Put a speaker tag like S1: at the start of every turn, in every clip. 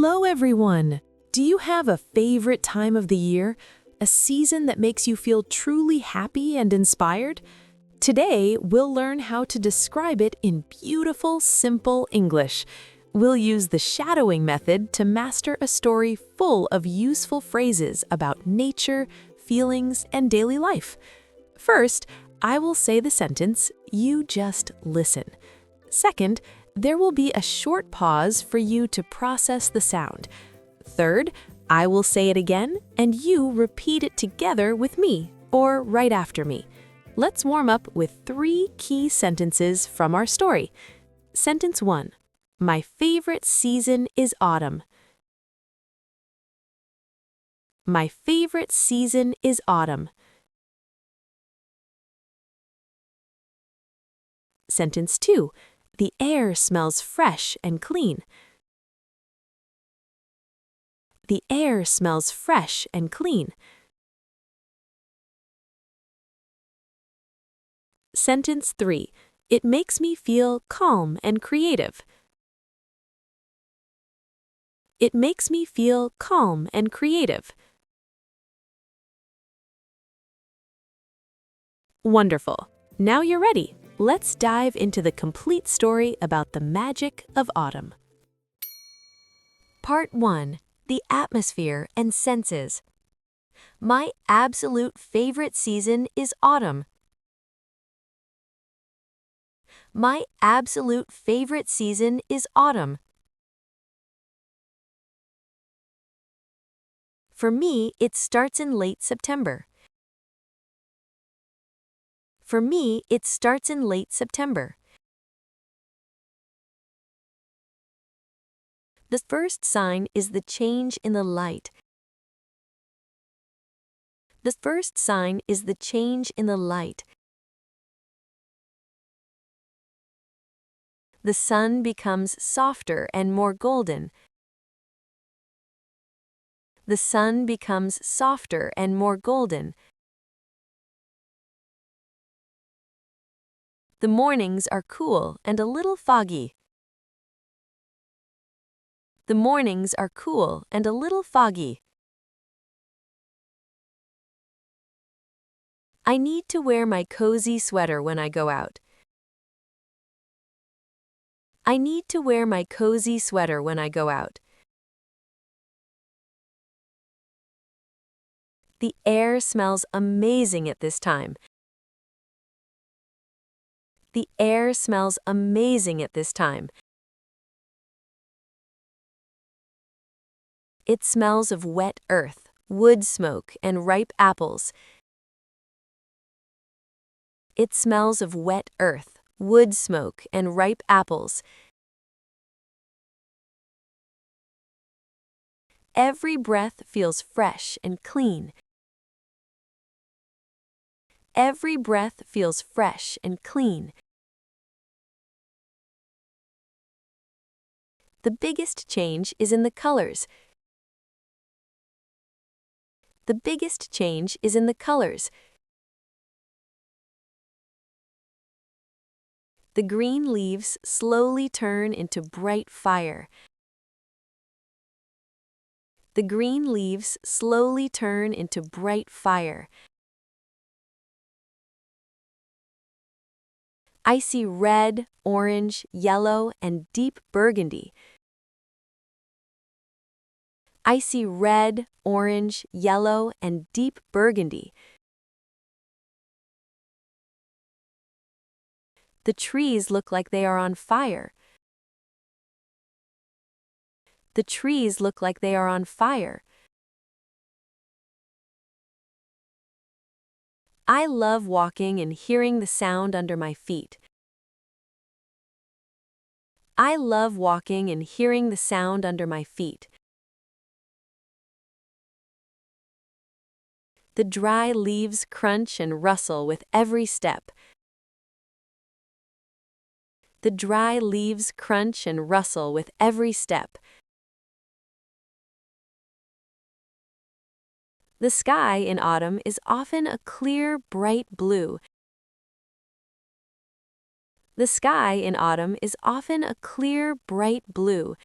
S1: Hello, everyone! Do you have a favorite time of the year? A season that makes you feel truly happy and inspired? Today, we'll learn how to describe it in beautiful, simple English. We'll use the shadowing method to master a story full of useful phrases about nature, feelings, and daily life. First, I will say the sentence, you just listen. Second, there will be a short pause for you to process the sound. Third, I will say it again, and you repeat it together with me, or right after me. Let's warm up with 3 key sentences from our story. Sentence 1. My favorite season is autumn. My favorite season is autumn. Sentence 2. The air smells fresh and clean. The air smells fresh and clean. Sentence 3. It makes me feel calm and creative. It makes me feel calm and creative. Wonderful. Now you're ready. Let's dive into the complete story about the magic of autumn. Part 1. The atmosphere and senses. My absolute favorite season is autumn. My absolute favorite season is autumn. For me, it starts in late September. For me, it starts in late September. The first sign is the change in the light. The first sign is the change in the light. The sun becomes softer and more golden. The sun becomes softer and more golden. The mornings are cool and a little foggy. The mornings are cool and a little foggy. I need to wear my cozy sweater when I go out. I need to wear my cozy sweater when I go out. The air smells amazing at this time. The air smells amazing at this time. It smells of wet earth, wood smoke, and ripe apples. It smells of wet earth, wood smoke, and ripe apples. Every breath feels fresh and clean. Every breath feels fresh and clean. The biggest change is in the colors. The biggest change is in the colors. The green leaves slowly turn into bright fire. The green leaves slowly turn into bright fire. I see red, orange, yellow, and deep burgundy. I see red, orange, yellow, and deep burgundy. The trees look like they are on fire. The trees look like they are on fire. I love walking and hearing the sound under my feet. I love walking and hearing the sound under my feet. The dry leaves crunch and rustle with every step. The dry leaves crunch and rustle with every step. The sky in autumn is often a clear, bright blue. The sky in autumn is often a clear, bright blue.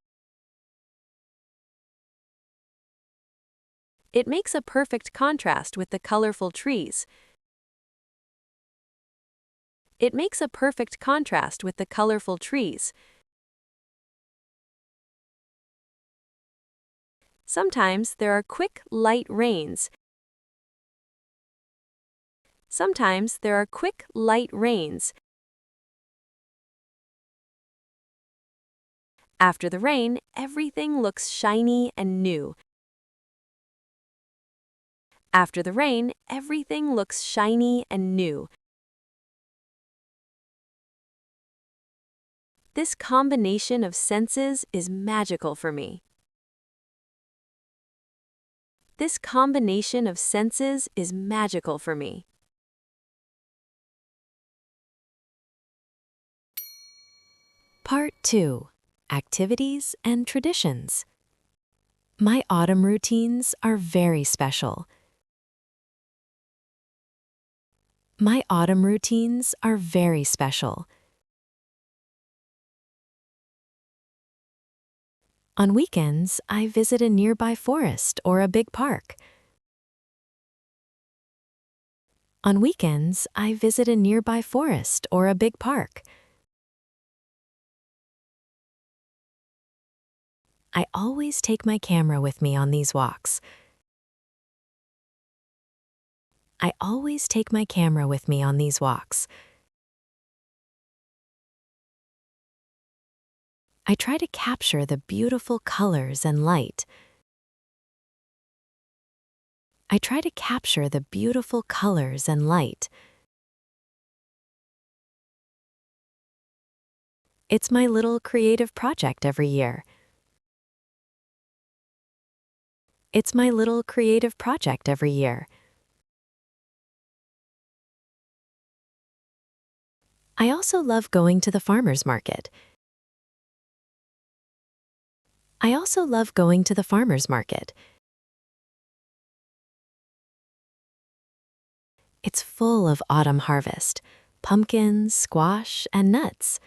S1: It makes a perfect contrast with the colorful trees. It makes a perfect contrast with the colorful trees. Sometimes there are quick, light rains. Sometimes there are quick, light rains. After the rain, everything looks shiny and new. After the rain, everything looks shiny and new. This combination of senses is magical for me. This combination of senses is magical for me. Part 2. Activities and Traditions. My autumn routines are very special. My autumn routines are very special. On weekends, I visit a nearby forest or a big park. On weekends, I visit a nearby forest or a big park. I always take my camera with me on these walks. I always take my camera with me on these walks. I try to capture the beautiful colors and light. I try to capture the beautiful colors and light. It's my little creative project every year. It's my little creative project every year. I also love going to the farmer's market. I also love going to the farmer's market. It's full of autumn harvest, pumpkins, squash, and nuts.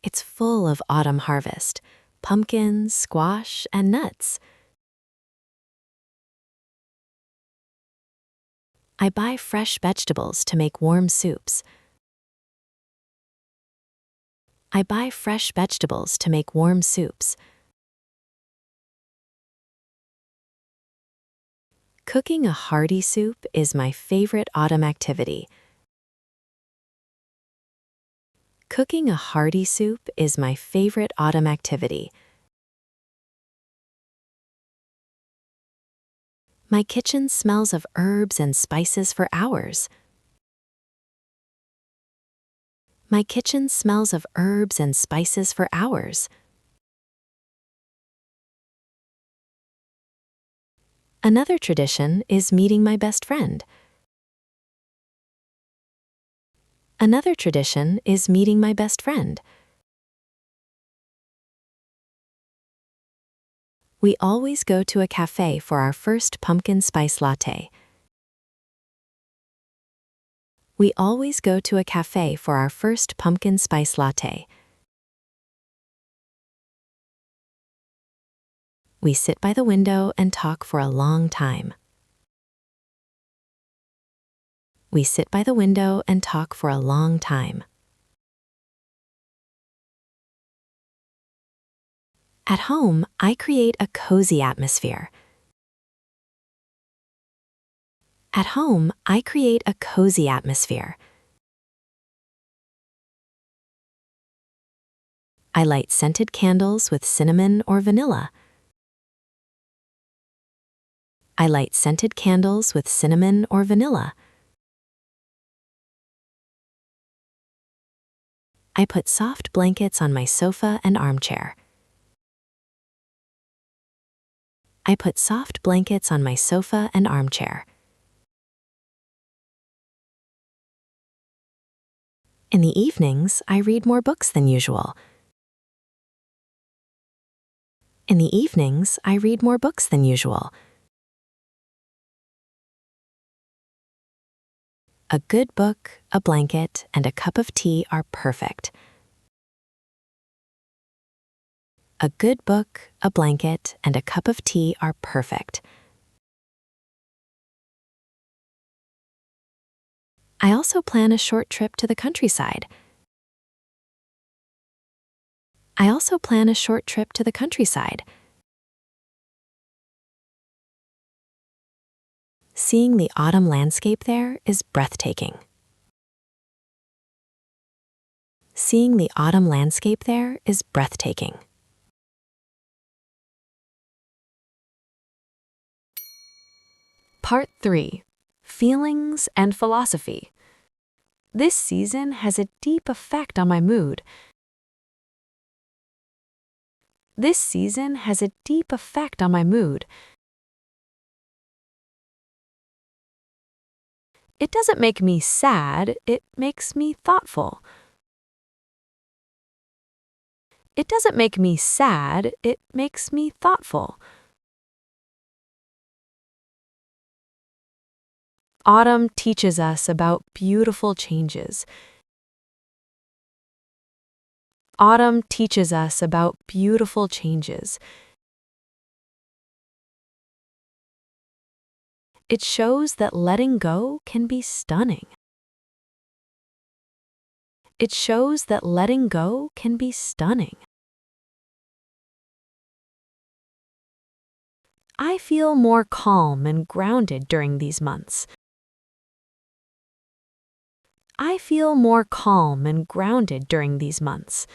S1: It's full of autumn harvest, pumpkins, squash, and nuts. I buy fresh vegetables to make warm soups. I buy fresh vegetables to make warm soups. Cooking a hearty soup is my favorite autumn activity. Cooking a hearty soup is my favorite autumn activity. My kitchen smells of herbs and spices for hours. My kitchen smells of herbs and spices for hours. Another tradition is meeting my best friend. Another tradition is meeting my best friend. We always go to a cafe for our first pumpkin spice latte. We always go to a cafe for our first pumpkin spice latte. We sit by the window and talk for a long time. We sit by the window and talk for a long time. At home, I create a cozy atmosphere. At home, I create a cozy atmosphere. I light scented candles with cinnamon or vanilla. I light scented candles with cinnamon or vanilla. I put soft blankets on my sofa and armchair. I put soft blankets on my sofa and armchair. In the evenings, I read more books than usual. In the evenings, I read more books than usual. A good book, a blanket, and a cup of tea are perfect. A good book, a blanket, and a cup of tea are perfect. I also plan a short trip to the countryside. I also plan a short trip to the countryside. Seeing the autumn landscape there is breathtaking. Seeing the autumn landscape there is breathtaking. Part 3. Feelings and Philosophy. This season has a deep effect on my mood. This season has a deep effect on my mood. It doesn't make me sad, it makes me thoughtful. It doesn't make me sad, it makes me thoughtful. Autumn teaches us about beautiful changes. Autumn teaches us about beautiful changes. It shows that letting go can be stunning. It shows that letting go can be stunning. I feel more calm and grounded during these months. I feel more calm and grounded during these months.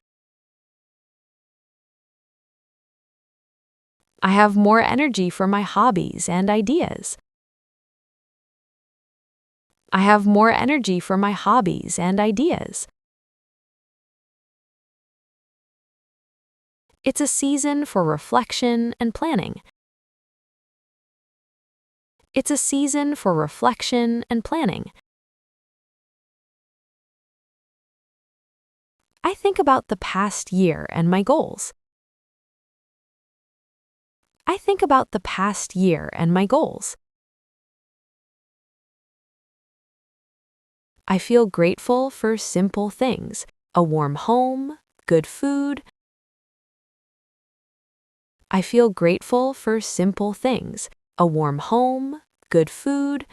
S1: I have more energy for my hobbies and ideas. I have more energy for my hobbies and ideas. It's a season for reflection and planning. It's a season for reflection and planning. I think about the past year and my goals. I think about the past year and my goals. I feel grateful for simple things: a warm home, good food. I feel grateful for simple things: a warm home, good food.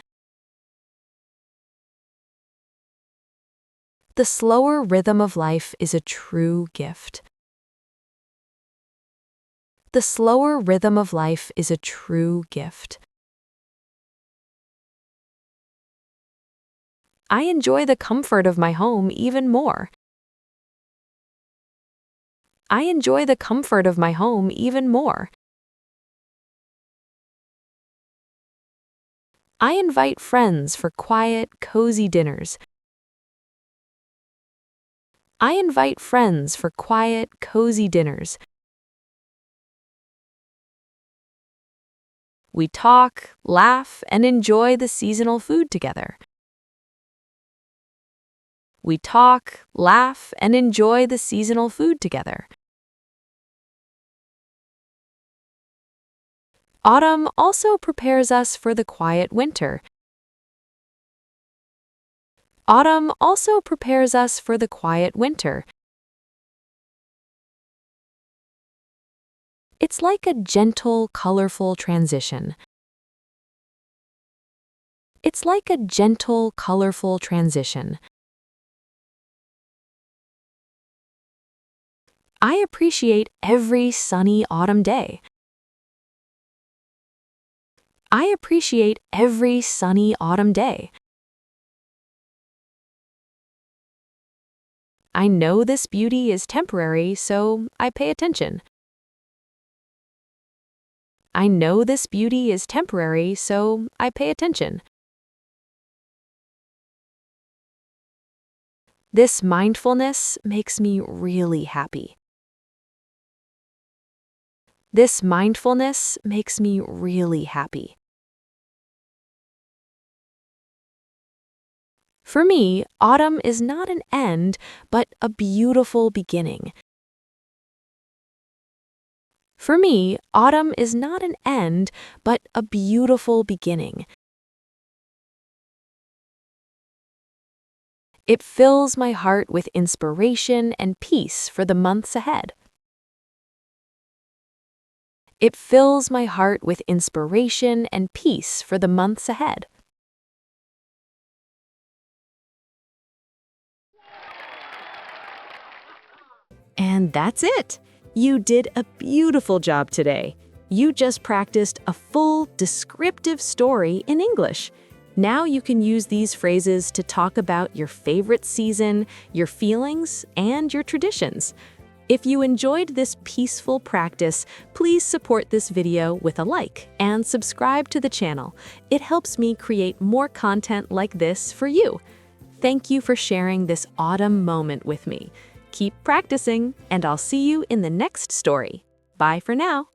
S1: The slower rhythm of life is a true gift. The slower rhythm of life is a true gift. I enjoy the comfort of my home even more. I enjoy the comfort of my home even more. I invite friends for quiet, cozy dinners. I invite friends for quiet, cozy dinners. We talk, laugh, and enjoy the seasonal food together. We talk, laugh, and enjoy the seasonal food together. Autumn also prepares us for the quiet winter. Autumn also prepares us for the quiet winter. It's like a gentle, colorful transition. It's like a gentle, colorful transition. I appreciate every sunny autumn day. I appreciate every sunny autumn day. I know this beauty is temporary, so I pay attention. I know this beauty is temporary, so I pay attention. This mindfulness makes me really happy. This mindfulness makes me really happy. For me, autumn is not an end, but a beautiful beginning. For me, autumn is not an end, but a beautiful beginning. It fills my heart with inspiration and peace for the months ahead. It fills my heart with inspiration and peace for the months ahead. And that's it. You did a beautiful job today. You just practiced a full, descriptive story in English. Now you can use these phrases to talk about your favorite season, your feelings, and your traditions. If you enjoyed this peaceful practice, please support this video with a like and subscribe to the channel. It helps me create more content like this for you. Thank you for sharing this autumn moment with me. Keep practicing, and I'll see you in the next story. Bye for now.